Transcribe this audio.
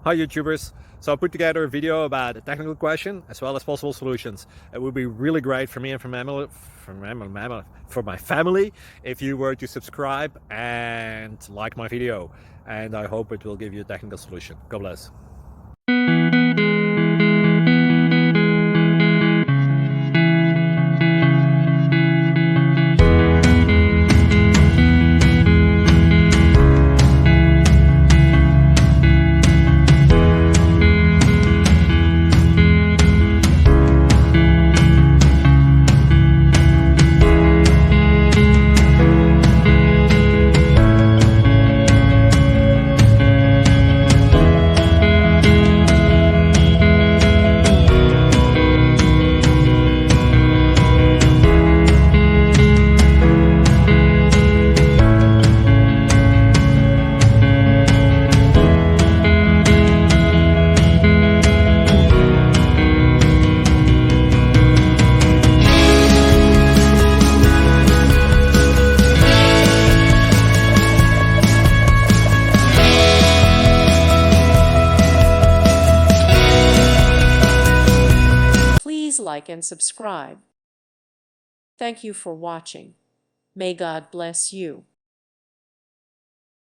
Hi YouTubers! So I put together a video about a technical question as well as possible solutions. It would be really great for me and for my family if you were to subscribe and like my video, and I hope it will give you a technical solution. God bless. Please like and subscribe. Thank you for watching. May God bless you.